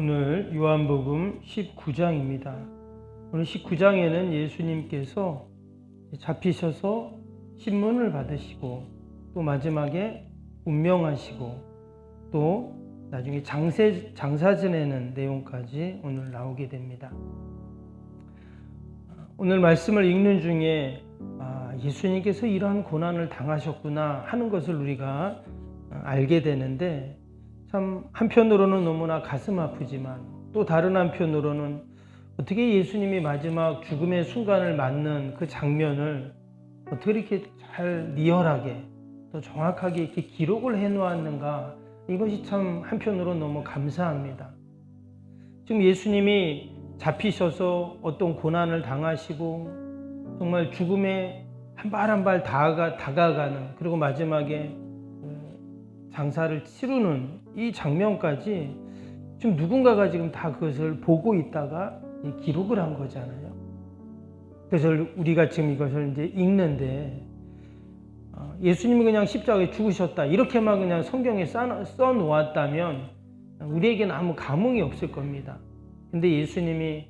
오늘 요한복음 19장입니다. 오늘 19장에는 예수님께서 잡히셔서 신문을 받으시고 또 마지막에 운명하시고 또 나중에 장사 지내는 내용까지 오늘 나오게 됩니다. 오늘 말씀을 읽는 중에 예수님께서 이러한 고난을 당하셨구나 하는 것을 우리가 알게 되는데, 참 한편으로는 너무나 가슴 아프지만 또 다른 한편으로는 어떻게 예수님이 마지막 죽음의 순간을 맞는 그 장면을 어떻게 이렇게 잘 리얼하게 또 정확하게 이렇게 기록을 해 놓았는가, 이것이 참 한편으로 너무 감사합니다. 지금 예수님이 잡히셔서 어떤 고난을 당하시고 정말 죽음에 한 발 한 발 다가가는, 그리고 마지막에 장사를 치르는 이 장면까지 지금 누군가가 지금 다 그것을 보고 있다가 기록을 한 거잖아요. 그래서 우리가 지금 이것을 이제 읽는데, 예수님이 그냥 십자가에 죽으셨다 이렇게만 그냥 성경에 써 놓았다면 우리에게는 아무 감흥이 없을 겁니다. 근데 예수님이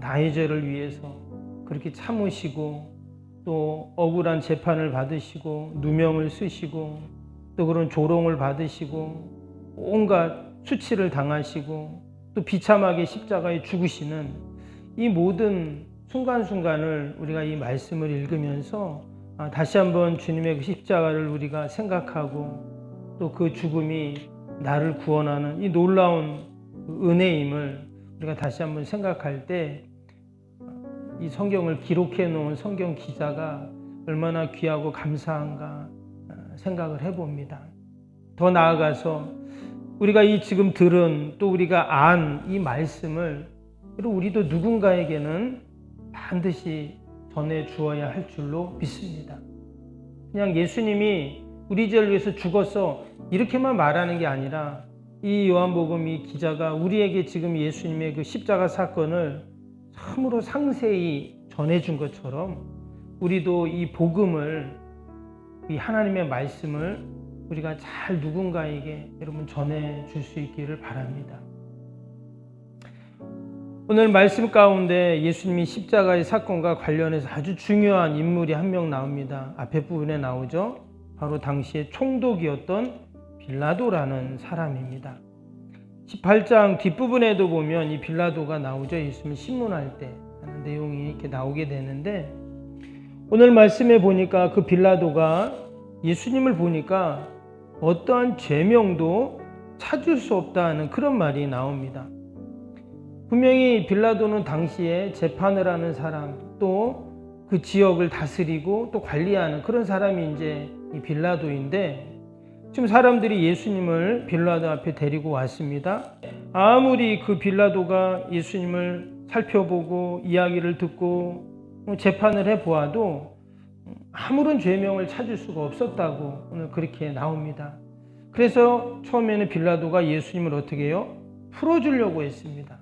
나의 죄를 위해서 그렇게 참으시고 또 억울한 재판을 받으시고 누명을 쓰시고 또 그런 조롱을 받으시고 온갖 수치를 당하시고 또 비참하게 십자가에 죽으시는 이 모든 순간순간을 우리가 이 말씀을 읽으면서 다시 한번 주님의 그 십자가를 우리가 생각하고 또 그 죽음이 나를 구원하는 이 놀라운 은혜임을 우리가 다시 한번 생각할 때, 이 성경을 기록해 놓은 성경 기자가 얼마나 귀하고 감사한가 생각을 해봅니다. 더 나아가서 우리가 이 지금 들은 또 우리가 안 이 말씀을 우리도 누군가에게는 반드시 전해 주어야 할 줄로 믿습니다. 그냥 예수님이 우리 죄를 위해서 죽었어 이렇게만 말하는 게 아니라, 이 요한복음 이 기자가 우리에게 지금 예수님의 그 십자가 사건을 참으로 상세히 전해준 것처럼 우리도 이 복음을, 이 하나님의 말씀을 우리가 잘 누군가에게 여러분 전해 줄 수 있기를 바랍니다. 오늘 말씀 가운데 예수님이 십자가의 사건과 관련해서 아주 중요한 인물이 한 명 나옵니다. 앞에 부분에 나오죠. 바로 당시의 총독이었던 빌라도라는 사람입니다. 18장 뒷부분에도 보면 이 빌라도가 나오죠. 예수님이 신문할 때 하는 내용이 이렇게 나오게 되는데, 오늘 말씀에 보니까 그 빌라도가 예수님을 보니까 어떠한 죄명도 찾을 수 없다는 그런 말이 나옵니다. 분명히 빌라도는 당시에 재판을 하는 사람, 또 그 지역을 다스리고 또 관리하는 그런 사람이 이제 이 빌라도인데, 지금 사람들이 예수님을 빌라도 앞에 데리고 왔습니다. 아무리 그 빌라도가 예수님을 살펴보고 이야기를 듣고 재판을 해보아도 아무런 죄명을 찾을 수가 없었다고 오늘 그렇게 나옵니다. 그래서 처음에는 빌라도가 예수님을 어떻게 해요? 풀어주려고 했습니다.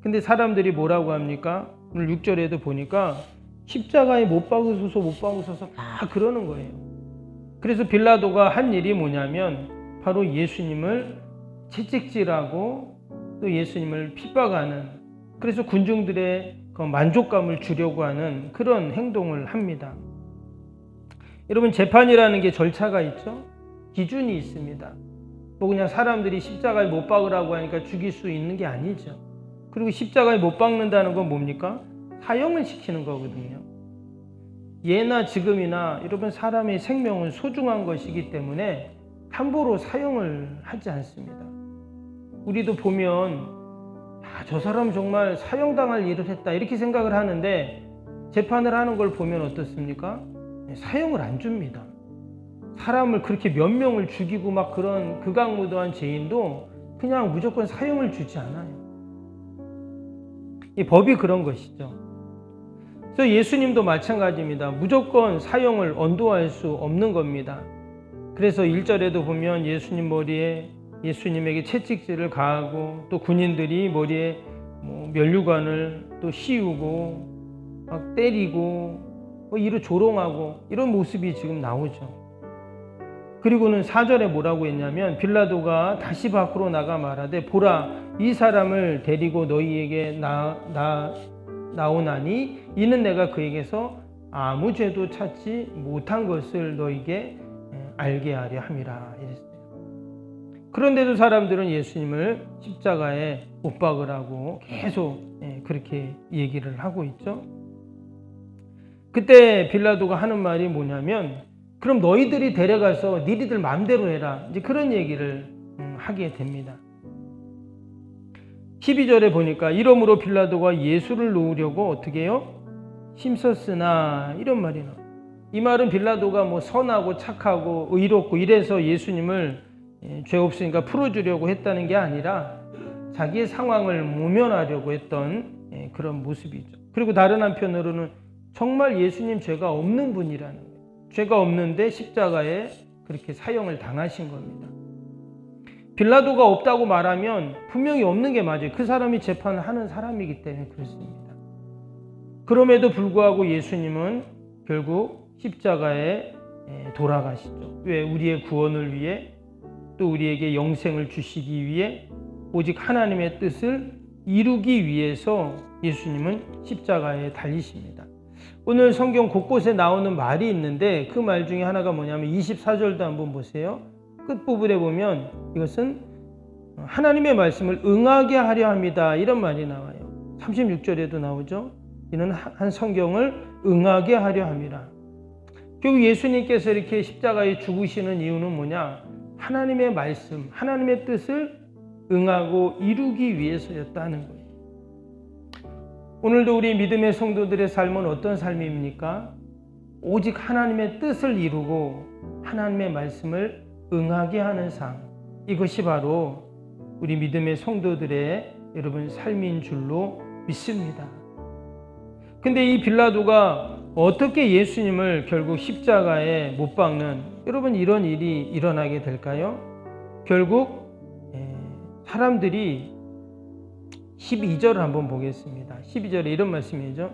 근데 사람들이 뭐라고 합니까? 오늘 6절에도 보니까 십자가에 못 박으소서 다 그러는 거예요. 그래서 빌라도가 한 일이 뭐냐면 바로 예수님을 채찍질하고 또 예수님을 핍박하는, 그래서 군중들의 그 만족감을 주려고 하는 그런 행동을 합니다. 여러분, 재판이라는 게 절차가 있죠. 기준이 있습니다. 뭐 그냥 사람들이 십자가에 못 박으라고 하니까 죽일 수 있는 게 아니죠. 그리고 십자가에 못 박는다는 건 뭡니까? 사형을 시키는 거거든요. 예나 지금이나 여러분, 사람의 생명은 소중한 것이기 때문에 함부로 사형을 하지 않습니다. 우리도 보면 저 사람 정말 사형당할 일을 했다 이렇게 생각을 하는데, 재판을 하는 걸 보면 어떻습니까? 사형을 안 줍니다. 사람을 그렇게 몇 명을 죽이고 막 그런 극악무도한 죄인도 그냥 무조건 사형을 주지 않아요. 이 법이 그런 것이죠. 그래서 예수님도 마찬가지입니다. 무조건 사형을 언도할 수 없는 겁니다. 그래서 1절에도 보면 예수님 머리에 예수님에게 채찍질을 가하고 또 군인들이 머리에 면류관을 또 씌우고 막 때리고 이로 조롱하고 이런 모습이 지금 나오죠. 그리고는 4절에 뭐라고 했냐면 빌라도가 다시 밖으로 나가 말하되 보라 이 사람을 데리고 너희에게 나오나니 이는 내가 그에게서 아무 죄도 찾지 못한 것을 너희에게 알게 하려 함이라 이랬어요. 그런데도 사람들은 예수님을 십자가에 못 박으라고 계속 그렇게 얘기를 하고 있죠. 그때 빌라도가 하는 말이 뭐냐면 그럼 너희들이 데려가서 너희들 마음대로 해라. 이제 그런 얘기를 하게 됩니다. 12절에 보니까 이러므로 빌라도가 예수를 놓으려고 어떻게 해요? 힘썼으나 이런 말이 나와요. 이 말은 빌라도가 뭐 선하고 착하고 의롭고 이래서 예수님을 죄 없으니까 풀어주려고 했다는 게 아니라 자기의 상황을 모면하려고 했던 그런 모습이죠. 그리고 다른 한편으로는 정말 예수님 죄가 없는 분이라는 거예요. 죄가 없는데 십자가에 그렇게 사형을 당하신 겁니다. 빌라도가 없다고 말하면 분명히 없는 게 맞아요. 그 사람이 재판을 하는 사람이기 때문에 그렇습니다. 그럼에도 불구하고 예수님은 결국 십자가에 돌아가시죠. 왜? 우리의 구원을 위해 또 우리에게 영생을 주시기 위해 오직 하나님의 뜻을 이루기 위해서 예수님은 십자가에 달리십니다. 오늘 성경 곳곳에 나오는 말이 있는데 그 말 중에 하나가 뭐냐면 24절도 한번 보세요. 끝부분에 보면 이것은 하나님의 말씀을 응하게 하려 합니다. 이런 말이 나와요. 36절에도 나오죠. 이는 한 성경을 응하게 하려 함이라. 결국 예수님께서 이렇게 십자가에 죽으시는 이유는 뭐냐? 하나님의 말씀, 하나님의 뜻을 응하고 이루기 위해서였다는 거예요. 오늘도 우리 믿음의 성도들의 삶은 어떤 삶입니까? 오직 하나님의 뜻을 이루고 하나님의 말씀을 응하게 하는 삶. 이것이 바로 우리 믿음의 성도들의 여러분 삶인 줄로 믿습니다. 근데 이 빌라도가 어떻게 예수님을 결국 십자가에 못 박는 여러분 이런 일이 일어나게 될까요? 결국 사람들이 12절을 한번 보겠습니다. 12절에 이런 말씀이죠.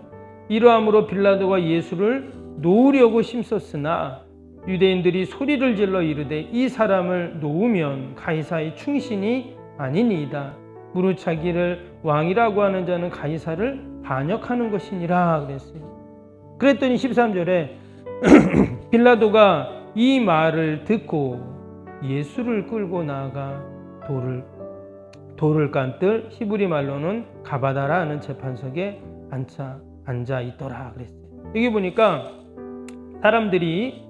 이러함으로 빌라도가 예수를 놓으려고 힘썼으나 유대인들이 소리를 질러 이르되 이 사람을 놓으면 가이사의 충신이 아니니이다. 무릇 자기를 왕이라고 하는 자는 가이사를 반역하는 것이니라 그랬어요. 그랬더니 13절에 빌라도가 이 말을 듣고 예수를 끌고 나아가 돌을 깐뜰 히브리 말로는 가바다라 하는 재판석에 앉아 있더라 그랬어요. 여기 보니까 사람들이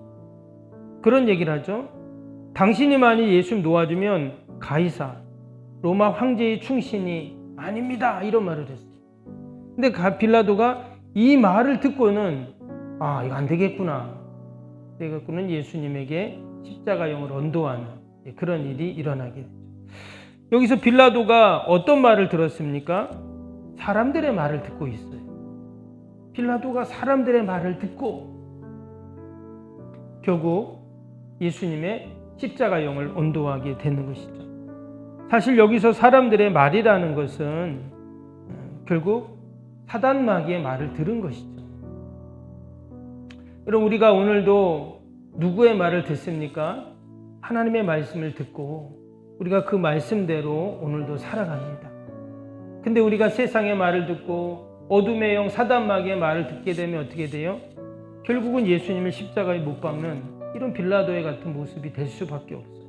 그런 얘기를 하죠. 당신이 만약 예수 놓아주면 가이사 로마 황제의 충신이 아닙니다. 이런 말을 했어요. 근데 빌라도가 이 말을 듣고는 이거 안 되겠구나. 그래갖고는 예수님에게 십자가형을 언도하는 그런 일이 일어나게 됐죠. 여기서 빌라도가 어떤 말을 들었습니까? 사람들의 말을 듣고 있어요. 빌라도가 사람들의 말을 듣고 결국 예수님의 십자가형을 언도하게 되는 것이죠. 사실 여기서 사람들의 말이라는 것은 결국 사단마귀의 말을 들은 것이죠. 여러분 우리가 오늘도 누구의 말을 듣습니까? 하나님의 말씀을 듣고 우리가 그 말씀대로 오늘도 살아갑니다. 근데 우리가 세상의 말을 듣고 어둠의 영 사단마귀의 말을 듣게 되면 어떻게 돼요? 결국은 예수님을 십자가에 못 박는 이런 빌라도의 같은 모습이 될 수밖에 없어요.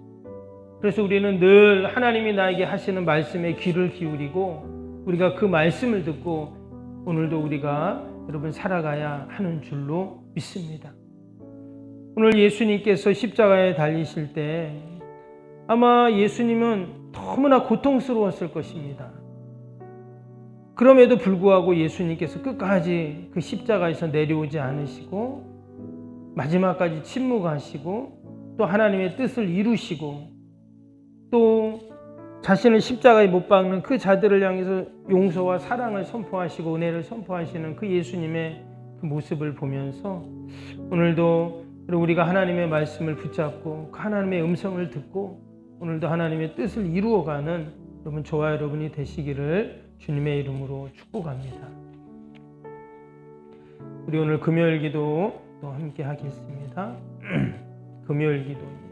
그래서 우리는 늘 하나님이 나에게 하시는 말씀에 귀를 기울이고 우리가 그 말씀을 듣고 오늘도 우리가 여러분 살아가야 하는 줄로 믿습니다. 오늘 예수님께서 십자가에 달리실 때 아마 예수님은 너무나 고통스러웠을 것입니다. 그럼에도 불구하고 예수님께서 끝까지 그 십자가에서 내려오지 않으시고 마지막까지 침묵하시고 또 하나님의 뜻을 이루시고 또 자신을 십자가에 못 박는 그 자들을 향해서 용서와 사랑을 선포하시고 은혜를 선포하시는 그 예수님의 그 모습을 보면서 오늘도 우리가 하나님의 말씀을 붙잡고 그 하나님의 음성을 듣고 오늘도 하나님의 뜻을 이루어가는 여러분 저와 여러분이 되시기를 주님의 이름으로 축복합니다. 우리 오늘 금요일 기도 또 함께 하겠습니다. 금요일 기도입니다.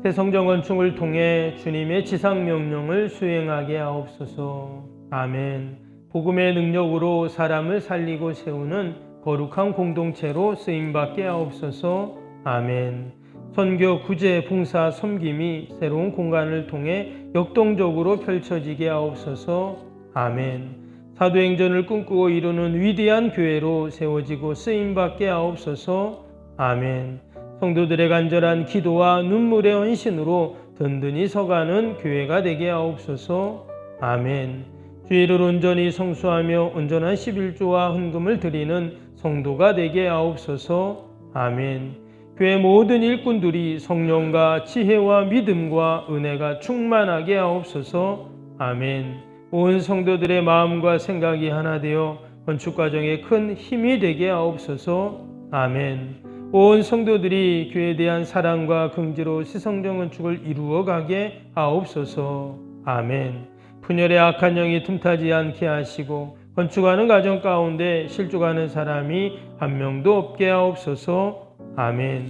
새 성전 건축을 통해 주님의 지상명령을 수행하게 하옵소서. 아멘. 복음의 능력으로 사람을 살리고 세우는 거룩한 공동체로 쓰임받게 하옵소서. 아멘. 선교, 구제, 봉사, 섬김이 새로운 공간을 통해 역동적으로 펼쳐지게 하옵소서. 아멘. 사도행전을 꿈꾸고 이루는 위대한 교회로 세워지고 쓰임받게 하옵소서. 아멘. 성도들의 간절한 기도와 눈물의 헌신으로 든든히 서가는 교회가 되게 하옵소서. 아멘. 주의를 온전히 성수하며 온전한 11조와 헌금을 드리는 성도가 되게 하옵소서. 아멘. 교회 모든 일꾼들이 성령과 지혜와 믿음과 은혜가 충만하게 하옵소서. 아멘. 온 성도들의 마음과 생각이 하나 되어 건축 과정에 큰 힘이 되게 하옵소서. 아멘. 온 성도들이 교회에 대한 사랑과 긍지로 새성전 건축을 이루어가게 하옵소서. 아멘. 분열의 악한 영이 틈타지 않게 하시고 건축하는 과정 가운데 실족하는 사람이 한 명도 없게 하옵소서. 아멘.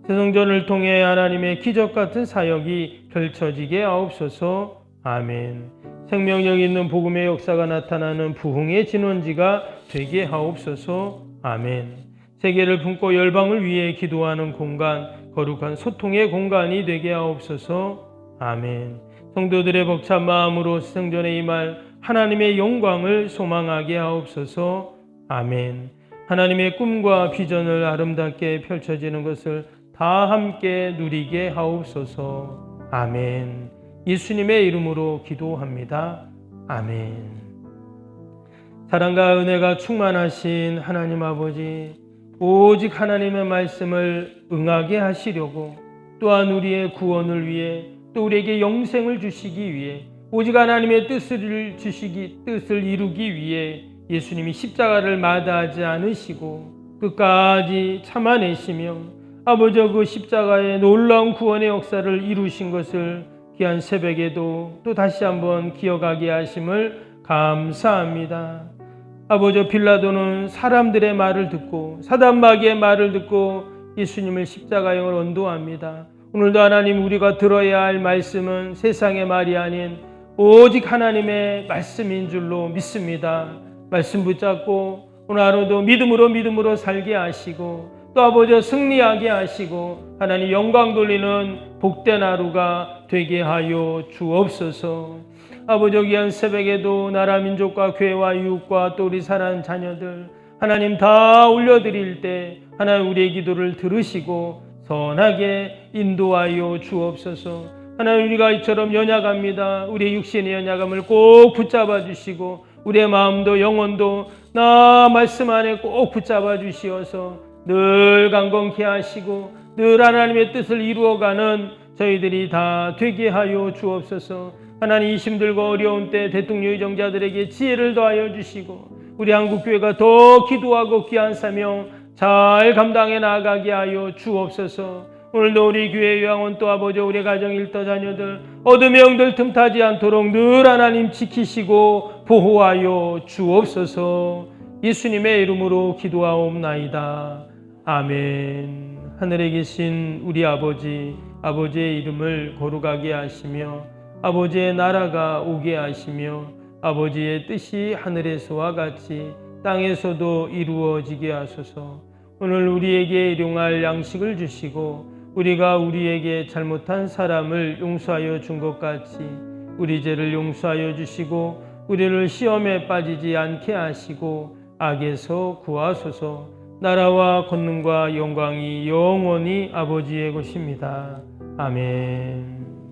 새성전을 통해 하나님의 기적 같은 사역이 펼쳐지게 하옵소서. 아멘. 생명력 있는 복음의 역사가 나타나는 부흥의 진원지가 되게 하옵소서. 아멘. 세계를 품고 열방을 위해 기도하는 공간, 거룩한 소통의 공간이 되게 하옵소서. 아멘. 성도들의 벅찬 마음으로 새성전에 임할 하나님의 영광을 소망하게 하옵소서. 아멘. 하나님의 꿈과 비전을 아름답게 펼쳐지는 것을 다 함께 누리게 하옵소서. 아멘. 예수님의 이름으로 기도합니다. 아멘. 사랑과 은혜가 충만하신 하나님 아버지, 오직 하나님의 말씀을 응하게 하시려고 또한 우리의 구원을 위해 또 우리에게 영생을 주시기 위해 오직 하나님의 뜻을 이루기 위해 예수님이 십자가를 마다하지 않으시고 끝까지 참아내시며 아버지 그 십자가의 놀라운 구원의 역사를 이루신 것을 귀한 새벽에도 또 다시 한번 기억하게 하심을 감사합니다. 아버지 빌라도는 사람들의 말을 듣고 사단마귀의 말을 듣고 예수님을 십자가형을 언도합니다. 오늘도 하나님 우리가 들어야 할 말씀은 세상의 말이 아닌 오직 하나님의 말씀인 줄로 믿습니다. 말씀 붙잡고 오늘 하루도 믿음으로 살게 하시고 또 아버지 승리하게 하시고 하나님 영광 돌리는 복된 하루가 되게 하여 주옵소서. 아버지 귀한 새벽에도 나라 민족과 교회와 이웃과 또 우리 사랑하는 자녀들 하나님 다 올려드릴 때 하나님 우리의 기도를 들으시고 선하게 인도하여 주옵소서. 하나님 우리가 이처럼 연약합니다. 우리의 육신의 연약함을 꼭 붙잡아 주시고 우리의 마음도 영혼도 나 말씀 안에 꼭 붙잡아 주시어서 늘 강건케 하시고 늘 하나님의 뜻을 이루어가는 저희들이 다 되게 하여 주옵소서. 하나님 이 힘들고 어려운 때 대통령 의정자들에게 지혜를 더하여 주시고 우리 한국교회가 더 기도하고 귀한 사명 잘 감당해 나가게 하여 주옵소서. 오늘도 우리 교회 요양원 또 아버지 우리 가정 일터 자녀들 어둠의 영들 틈타지 않도록 늘 하나님 지키시고 보호하여 주옵소서. 예수님의 이름으로 기도하옵나이다. 아멘. 하늘에 계신 우리 아버지의 이름을 거룩하게 하시며 아버지의 나라가 오게 하시며 아버지의 뜻이 하늘에서와 같이 땅에서도 이루어지게 하소서. 오늘 우리에게 일용할 양식을 주시고 우리가 우리에게 잘못한 사람을 용서하여 준 것 같이 우리 죄를 용서하여 주시고 우리를 시험에 빠지지 않게 하시고 악에서 구하소서. 나라와 권능과 영광이 영원히 아버지의 것입니다. 아멘.